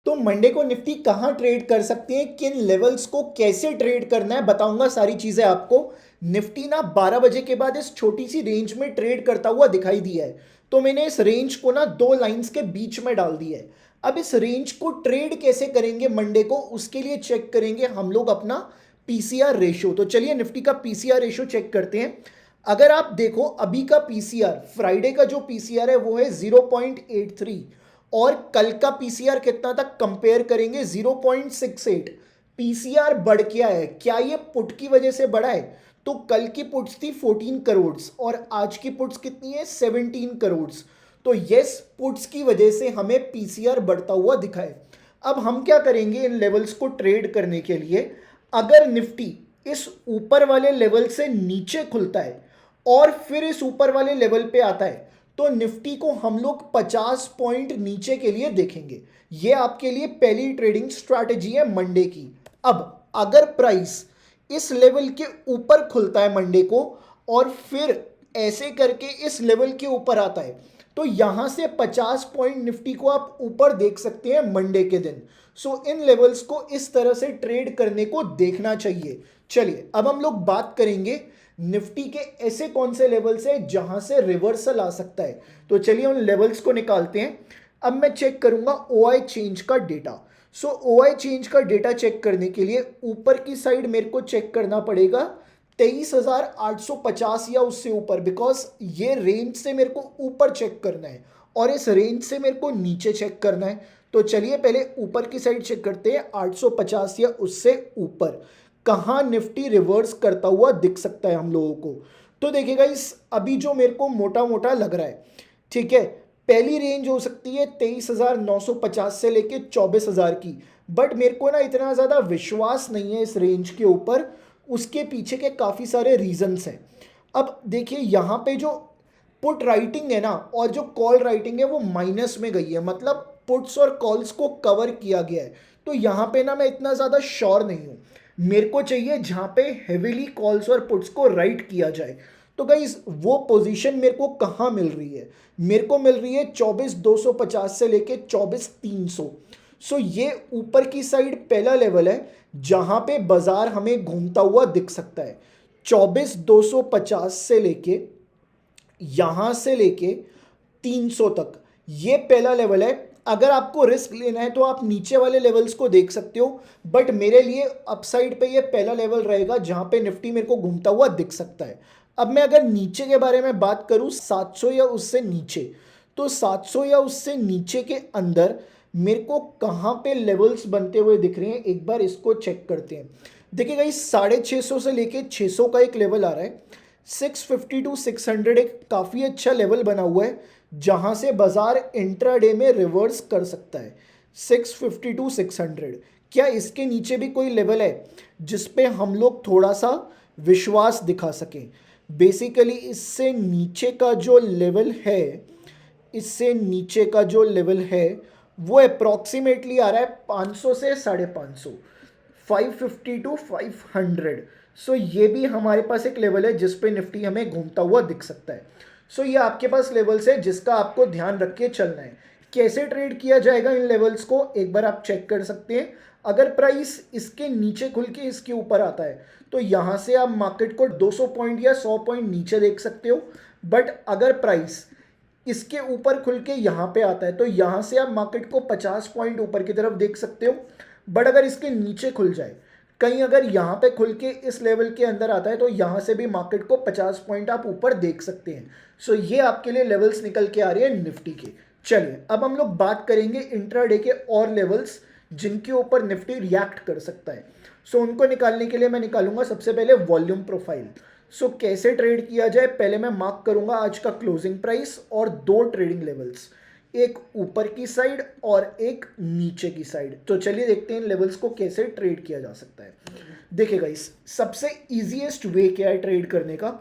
तो मंडे को निफ्टी कहाँ ट्रेड कर सकते हैं, किन लेवल्स को कैसे ट्रेड करना है, बताऊंगा सारी चीजें आपको। निफ्टी ना 12 बजे के बाद इस छोटी सी रेंज में ट्रेड करता हुआ दिखाई दिया है, तो मैंने इस रेंज को ना दो लाइंस के बीच में डाल दिया है। अब इस रेंज को ट्रेड कैसे करेंगे मंडे को, उसके लिए चेक करेंगे हम लोग अपना पीसीआर रेशियो। तो चलिए निफ्टी का पीसीआर रेशियो चेक करते हैं। अगर आप देखो अभी का पीसीआर, फ्राइडे का जो पीसीआर है वो है 0.83, और कल का पीसीआर कितना तक कंपेयर करेंगे 0.68। पीसीआर बढ़ क्या है, क्या ये पुट की वजह से बढ़ा है? तो कल की पुट्स थी 14 करोड़ और आज की पुट्स कितनी है 17 करोड़। तो यस, पुट्स की वजह से हमें पीसीआर बढ़ता हुआ दिखा है। अब हम क्या करेंगे इन लेवल्स को ट्रेड करने के लिए, अगर निफ्टी इस ऊपर वाले लेवल से नीचे खुलता है और फिर इस ऊपर वाले लेवल पे आता है, तो निफ्टी को हम लोग 50 पॉइंट नीचे के लिए देखेंगे। ये आपके लिए पहली ट्रेडिंग स्ट्रैटेजी है मंडे की। अब अगर प्राइस इस लेवल के ऊपर खुलता है मंडे को और फिर ऐसे करके इस लेवल के ऊपर आता है, तो यहां से 50 पॉइंट निफ्टी को आप ऊपर देख सकते हैं मंडे के दिन। सो इन लेवल्स को इस तरह से ट्रेड करने को देखना चाहिए। चलिए अब हम लोग बात करेंगे निफ्टी के ऐसे कौन से लेवल्स है जहां से रिवर्सल आ सकता है। तो चलिए उन लेवल्स को निकालते हैं। अब मैं चेक करूंगा ओआई चेंज का डेटा। सो ओआई चेंज का डेटा चेक करने के लिए ऊपर की साइड मेरे को चेक करना पड़ेगा 23,850 या उससे ऊपर, बिकॉज ये रेंज से मेरे को ऊपर चेक करना है और इस रेंज से मेरे को नीचे चेक करना है। तो चलिए पहले ऊपर की साइड चेक करते हैं, 850 या उससे ऊपर कहाँ निफ्टी रिवर्स करता हुआ दिख सकता है हम लोगों को। तो देखिएगा इस अभी जो मेरे को मोटा मोटा लग रहा है, ठीक है, पहली रेंज हो सकती है 23,950 से लेके 24,000 की। बट मेरे को ना इतना ज़्यादा विश्वास नहीं है इस रेंज के ऊपर, उसके पीछे के काफ़ी सारे रीजंस हैं। अब देखिए यहाँ पे जो पुट राइटिंग है ना और जो कॉल राइटिंग है वो माइनस में गई है, मतलब पुट्स और कॉल्स को कवर किया गया है। तो यहाँ पे ना मैं इतना ज़्यादा श्योर नहीं हूँ, मेरे को चाहिए जहाँ पे हेविली कॉल्स और पुट्स को राइट किया जाए। तो गाइस वो पोजीशन मेरे को कहाँ मिल रही है, मेरे को मिल रही है 24,250 से लेके 24,300। सो ये ऊपर की साइड पहला लेवल है जहाँ पे बाजार हमें घूमता हुआ दिख सकता है। 24,250 से लेके यहां से लेके 300 तक ये पहला लेवल है। अगर आपको रिस्क लेना है तो आप नीचे वाले लेवल्स को देख सकते हो, बट मेरे लिए अपसाइड पे ये पहला लेवल रहेगा जहां पे निफ्टी मेरे को घूमता हुआ दिख सकता है। अब मैं अगर नीचे के बारे में बात करूं 700 या उससे नीचे, तो 700 या उससे नीचे के अंदर मेरे को कहाँ पे लेवल्स बनते हुए दिख रहे हैं, एक बार इसको चेक करते हैं। देखिएगा इस 650 से लेके 600 का एक लेवल आ रहा है। 650 टू 600 एक काफ़ी अच्छा लेवल बना हुआ है जहां से बाजार इंट्राडे में रिवर्स कर सकता है। 650 टू 600, क्या इसके नीचे भी कोई लेवल है जिस पे हम लोग थोड़ा सा विश्वास दिखा सकें? बेसिकली इससे नीचे का जो लेवल है, इससे नीचे का जो लेवल है वो अप्रॉक्सीमेटली आ रहा है 500 से 550, 550 टू 500। सो ये भी हमारे पास एक लेवल है जिस पे निफ्टी हमें घूमता हुआ दिख सकता है। सो ये आपके पास लेवल्स है जिसका आपको ध्यान रख के चलना है। कैसे ट्रेड किया जाएगा इन लेवल्स को एक बार आप चेक कर सकते हैं। अगर प्राइस इसके नीचे खुल के इसके ऊपर आता है तो यहाँ से आप मार्केट को 200 पॉइंट या 100 पॉइंट नीचे देख सकते हो। बट अगर प्राइस इसके ऊपर खुल के यहाँ पे आता है तो यहाँ से आप मार्केट को 50 पॉइंट ऊपर की तरफ देख सकते हो। बट अगर इसके नीचे खुल जाए, कहीं अगर यहाँ पे खुल के इस लेवल के अंदर आता है तो यहाँ से भी मार्केट को 50 पॉइंट आप ऊपर देख सकते हैं। सो ये आपके लिए लेवल्स निकल के आ रहे हैं निफ्टी के। चलिए अब हम लोग बात करेंगे इंट्राडे के और लेवल्स जिनके ऊपर निफ्टी रिएक्ट कर सकता है। सो उनको निकालने के लिए मैं निकालूंगा सबसे पहले वॉल्यूम प्रोफाइल। सो कैसे ट्रेड किया जाए, पहले मैं मार्क करूंगा आज का क्लोजिंग प्राइस और दो ट्रेडिंग लेवल्स, एक ऊपर की साइड और एक नीचे की साइड। तो चलिए देखते हैं इन लेवल्स को कैसे ट्रेड किया जा सकता है। देखिएगा इस सबसे इजीएस्ट वे क्या है ट्रेड करने का।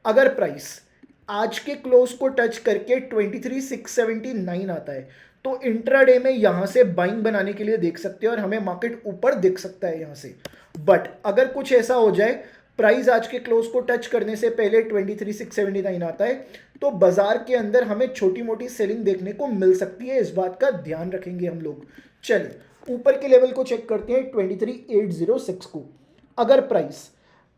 अगर प्राइस आज के क्लोज को टच करके 23,679 आता है तो इंट्राडे में यहां से बाइंग बनाने के लिए देख सकते हैं और हमें मार्केट ऊपर दिख सकता है यहां से। बट अगर कुछ ऐसा हो जाए, प्राइस आज के क्लोज को टच करने से पहले 23,679 आता है, तो बाजार के अंदर हमें छोटी मोटी सेलिंग देखने को मिल सकती है, इस बात का ध्यान रखेंगे हम लोग। चलिए ऊपर के लेवल को चेक करते हैं 23,806 को। अगर प्राइस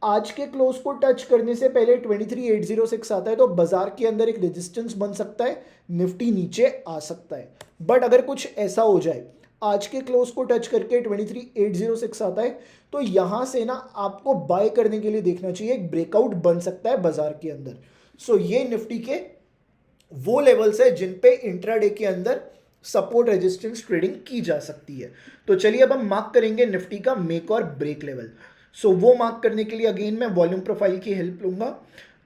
आज के क्लोज को टच करने से पहले 23,806 आता है तो बाजार के अंदर एक रेजिस्टेंस बन सकता है, निफ्टी नीचे आ सकता है। बट अगर कुछ ऐसा हो जाए, आज के क्लोज को टच करके 23,806 आता है, तो यहां से ना आपको बाय करने के लिए देखना चाहिए, एक ब्रेकआउट बन सकता है बाजार के अंदर। सो ये निफ्टी के वो लेवल्स है जिन पे इंट्राडे के अंदर सपोर्ट रेजिस्टेंस ट्रेडिंग की जा सकती है। तो चलिए अब हम मार्क करेंगे निफ्टी का मेक और ब्रेक लेवल। सो वो मार्क करने के लिए अगेन मैं वॉल्यूम प्रोफाइल की हेल्प लूंगा।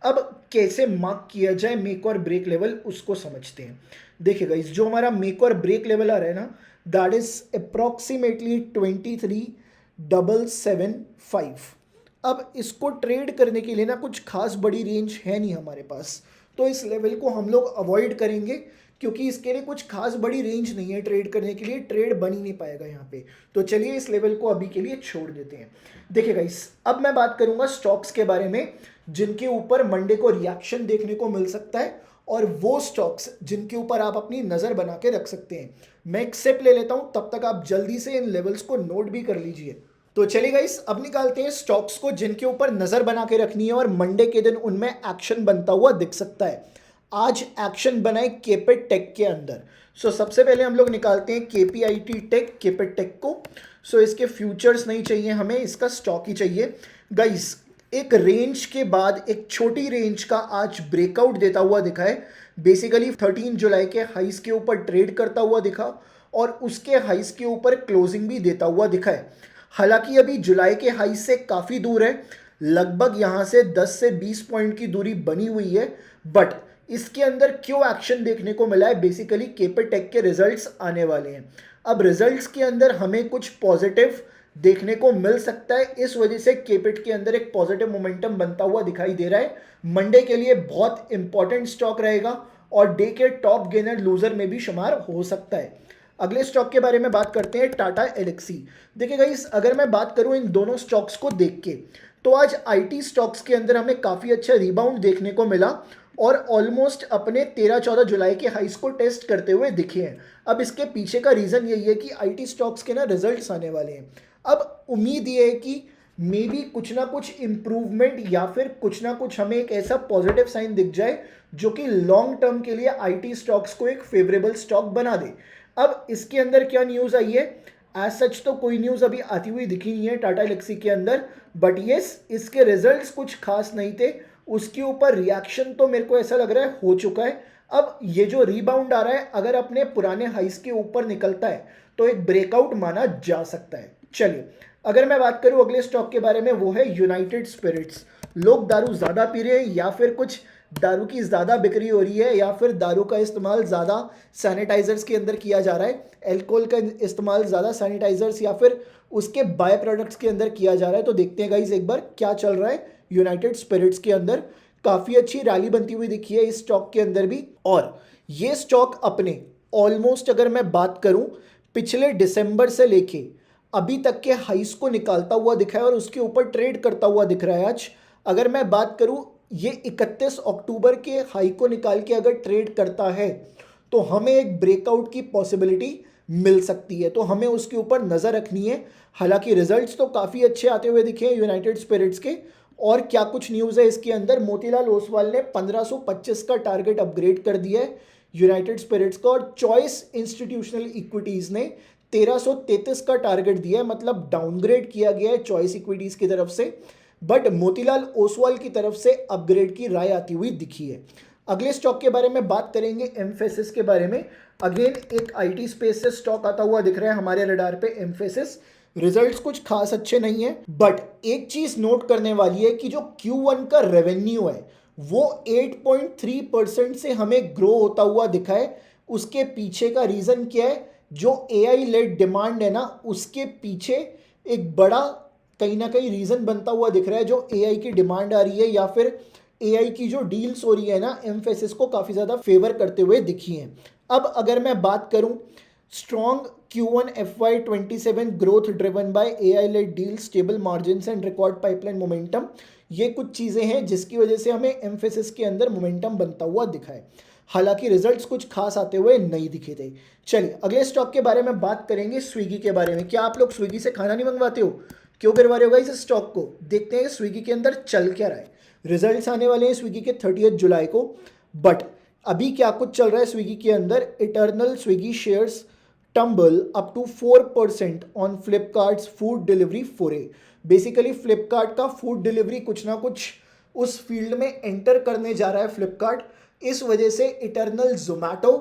अब कैसे मार्क किया जाए मेक और ब्रेक लेवल, उसको समझते हैं। देखिए गाइस, जो हमारा मेक और ब्रेक लेवल आ रहा है ना, दैट इज अप्रॉक्सीमेटली 23,775। अब इसको ट्रेड करने के लिए ना कुछ खास बड़ी रेंज है नहीं हमारे पास, तो इस लेवल को हम लोग अवॉइड करेंगे, क्योंकि इसके लिए कुछ खास बड़ी रेंज नहीं है ट्रेड करने के लिए, ट्रेड बन ही नहीं पाएगा यहाँ पे। तो चलिए इस लेवल को अभी के लिए छोड़ देते हैं। देखिए गाइस, अब मैं बात करूंगा स्टॉक्स के बारे में जिनके ऊपर मंडे को रिएक्शन देखने को मिल सकता है, और वो स्टॉक्स जिनके ऊपर आप अपनी नज़र बना के रख सकते हैं। मैं एक सिप ले लेता हूं, तब तक आप जल्दी से इन लेवल्स को नोट भी कर लीजिए। तो चलिए गाइस, अब निकालते हैं स्टॉक्स को जिनके ऊपर नज़र बना के रखनी है और मंडे के दिन उनमें एक्शन बनता हुआ दिख सकता है। आज एक्शन बनाए केपेट टेक के अंदर। सो सबसे पहले हम लोग निकालते हैं केपीआईटी टेक, केपेट टेक को। सो इसके फ्यूचर्स नहीं चाहिए हमें, इसका स्टॉक ही चाहिए। गाइस, एक रेंज के बाद एक छोटी रेंज का आज ब्रेकआउट देता हुआ दिखा है। बेसिकली 13 जुलाई के हाइस के ऊपर ट्रेड करता हुआ दिखा और उसके हाइस के ऊपर क्लोजिंग भी देता हुआ दिखा है। हालांकि अभी जुलाई के हाइस से काफ़ी दूर है, लगभग यहाँ से 10 से 20 पॉइंट की दूरी बनी हुई है। बट इसके अंदर क्यों एक्शन देखने को मिला है, बेसिकली केपेट टेक के रिजल्ट्स आने वाले हैं। अब रिजल्ट्स के अंदर हमें कुछ पॉजिटिव देखने को मिल सकता है, इस वजह से केपेट के अंदर एक पॉजिटिव मोमेंटम बनता हुआ दिखाई दे रहा है। मंडे के लिए बहुत इंपॉर्टेंट स्टॉक रहेगा और डे के टॉप गेनर लूजर में भी शुमार हो सकता है। अगले स्टॉक के बारे में बात करते हैं, टाटा एल्क्सी। देखिए गाइस, अगर मैं बात करूं इन दोनों स्टॉक्स को देख के, तो आज आईटी स्टॉक्स के अंदर हमें काफ़ी अच्छा रिबाउंड देखने को मिला और ऑलमोस्ट अपने 13-14 जुलाई के हाइस को टेस्ट करते हुए दिखे हैं। अब इसके पीछे का रीज़न यही है कि आईटी स्टॉक्स के ना रिजल्ट्स आने वाले हैं। अब उम्मीद ये है कि मे बी कुछ ना कुछ इम्प्रूवमेंट या फिर कुछ ना कुछ हमें एक ऐसा पॉजिटिव साइन दिख जाए जो कि लॉन्ग टर्म के लिए आईटी स्टॉक्स को एक फेवरेबल स्टॉक बना दे। अब इसके अंदर क्या न्यूज़ आई है, एज सच तो कोई न्यूज़ अभी आती हुई दिखी नहीं है टाटा एल्क्सी के अंदर, बट येस इसके रिजल्ट्स कुछ खास नहीं थे, उसके ऊपर रिएक्शन तो मेरे को ऐसा लग रहा है हो चुका है। अब ये जो रीबाउंड आ रहा है, अगर अपने पुराने हाइस के ऊपर निकलता है तो एक ब्रेकआउट माना जा सकता है। चलिए, अगर मैं बात करूं अगले स्टॉक के बारे में, वो है यूनाइटेड स्पिरिट्स। लोग दारू ज़्यादा पी रहे हैं या फिर कुछ दारू की ज़्यादा बिक्री हो रही है या फिर दारू का इस्तेमाल ज़्यादा सैनिटाइजर्स के अंदर किया जा रहा है, एल्कोहल का इस्तेमाल ज़्यादा सैनिटाइजर्स या फिर उसके बाय प्रोडक्ट्स के अंदर किया जा रहा है। तो देखते हैं गाइज एक बार क्या चल रहा है यूनाइटेड स्पिरिट्स के अंदर। काफ़ी अच्छी रैली बनती हुई दिखी है इस स्टॉक के अंदर भी, और ये स्टॉक अपने ऑलमोस्ट अगर मैं बात करूं पिछले दिसंबर से लेके अभी तक के हाइस को निकालता हुआ दिखा है और उसके ऊपर ट्रेड करता हुआ दिख रहा है आज। अगर मैं बात करूं, ये 31 अक्टूबर के हाई को निकाल के अगर ट्रेड करता है तो हमें एक ब्रेकआउट की पॉसिबिलिटी मिल सकती है, तो हमें उसके ऊपर नज़र रखनी है। हालांकि रिजल्ट्स तो काफ़ी अच्छे आते हुए दिखे हैं यूनाइटेड स्पिरिट्स के। और क्या कुछ न्यूज़ है इसके अंदर, मोतीलाल ओसवाल ने 1525 का टारगेट अपग्रेड कर दिया है यूनाइटेड स्पिरिट्स का, और चॉइस इंस्टीट्यूशनल इक्विटीज़ ने 1333 का टारगेट दिया है, मतलब डाउनग्रेड किया गया है चॉइस इक्विटीज़ की तरफ से, बट मोतीलाल ओसवाल की तरफ से अपग्रेड की राय आती हुई दिखी है। अगले स्टॉक के बारे में बात करेंगे, एम्फेसिस के बारे में। अगेन एक आईटी स्पेस से स्टॉक आता हुआ दिख रहा है हमारे रडार पे, एम्फेसिस। रिजल्ट्स कुछ खास अच्छे नहीं है, बट एक चीज नोट करने वाली है कि जो Q1 का रेवेन्यू है वो 8.3% से हमें ग्रो होता हुआ दिखा है। उसके पीछे का रीजन क्या है, जो AI लेड डिमांड है ना, उसके पीछे एक बड़ा कहीं ना कहीं रीजन बनता हुआ दिख रहा है। जो AI की डिमांड आ रही है या फिर AI की जो डील्स हो रही है ना, एम्फेसिस को काफ़ी ज़्यादा फेवर करते हुए दिखी हैं। अब अगर मैं बात करूं, strong Q1 FY27 growth driven by AI led deal, stable margins and record pipeline momentum, ये कुछ चीज़ें हैं जिसकी वजह से हमें एम्फेसिस के अंदर मोमेंटम बनता हुआ दिखा है। हालांकि रिजल्ट्स कुछ खास आते हुए नहीं दिखे थे। चलिए अगले स्टॉक के बारे में बात करेंगे, स्विगी के बारे में। क्या आप लोग स्विगी से खाना नहीं मंगवाते हो? क्यों गिरवा रहे हो गाइस इस स्टॉक को? देखते हैं स्विगी के अंदर चल क्या रहा है। रिजल्ट्स आने वाले हैं स्विगी के 30 जुलाई को, बट अभी क्या कुछ चल रहा है स्विगी के अंदर। Eternal Swiggy shares tumble up to 4% on Flipkart's food delivery foray। Basically Flipkart का फूड डिलीवरी कुछ ना कुछ उस फील्ड में एंटर करने जा रहा है फ्लिपकार्ट। इस वजह से इटर्नल जोमैटो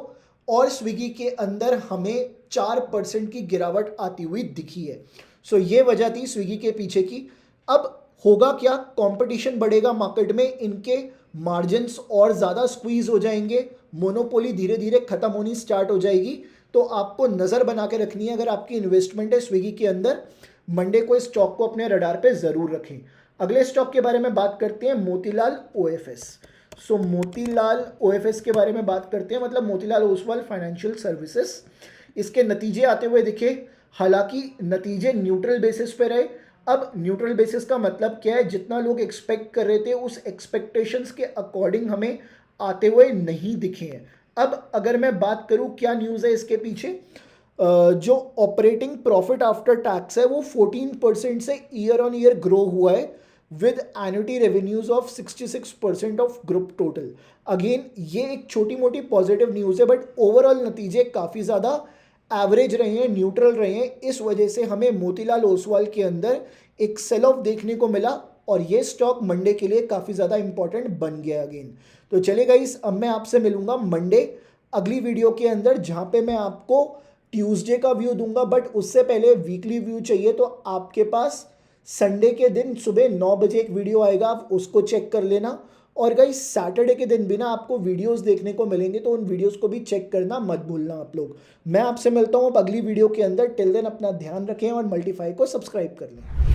और स्विगी के अंदर हमें 4% की गिरावट आती हुई दिखी है। सो ये वजह थी स्विगी के पीछे की। अब होगा क्या, कंपटीशन बढ़ेगा मार्केट में, इनके मार्जिन्स और ज़्यादा स्क्वीज हो जाएंगे, मोनोपोली धीरे धीरे खत्म होनी स्टार्ट हो जाएगी। तो आपको नज़र बना के रखनी है अगर आपकी इन्वेस्टमेंट है स्विगी के अंदर। मंडे को इस स्टॉक को अपने रडार पे ज़रूर रखें। अगले स्टॉक के बारे में बात करते हैं, मोतीलाल ओएफएस। सो मोतीलाल ओएफएस के बारे में बात करते हैं, मतलब मोतीलाल ओसवाल फाइनेंशियल सर्विसेज। इसके नतीजे आते हुए दिखे, हालांकि नतीजे न्यूट्रल बेसिस पे रहे। अब न्यूट्रल बेसिस का मतलब क्या है, जितना लोग एक्सपेक्ट कर रहे थे उस एक्सपेक्टेशंस के अकॉर्डिंग हमें आते हुए नहीं दिखे हैं। अब अगर मैं बात करूं क्या न्यूज़ है इसके पीछे, जो ऑपरेटिंग प्रॉफिट आफ्टर टैक्स है वो 14% से ईयर ऑन ईयर ग्रो हुआ है, with annuity revenues of 66% of group total. Again ये एक छोटी मोटी पॉजिटिव न्यूज़ है, बट ओवरऑल नतीजे काफ़ी ज़्यादा एवरेज रहे हैं, न्यूट्रल रहे हैं। इस वजह से हमें मोतीलाल ओसवाल के अंदर एक सेल ऑफ देखने को मिला और ये स्टॉक मंडे के लिए काफ़ी ज़्यादा इंपॉर्टेंट बन गया अगेन। तो चलिए गाइस, अब मैं आपसे मिलूंगा मंडे अगली वीडियो के अंदर, जहाँ पे मैं आपको ट्यूसडे का व्यू दूंगा, बट उससे पहले वीकली व्यू चाहिए तो आपके पास संडे के दिन सुबह 9 बजे एक वीडियो आएगा, आप उसको चेक कर लेना। और गाइस सैटरडे के दिन भी ना आपको वीडियोस देखने को मिलेंगे, तो उन वीडियोस को भी चेक करना मत भूलना आप लोग। मैं आपसे मिलता हूँ अब अगली वीडियो के अंदर। टिल देन अपना ध्यान रखें और मल्टीफाई को सब्सक्राइब कर लें।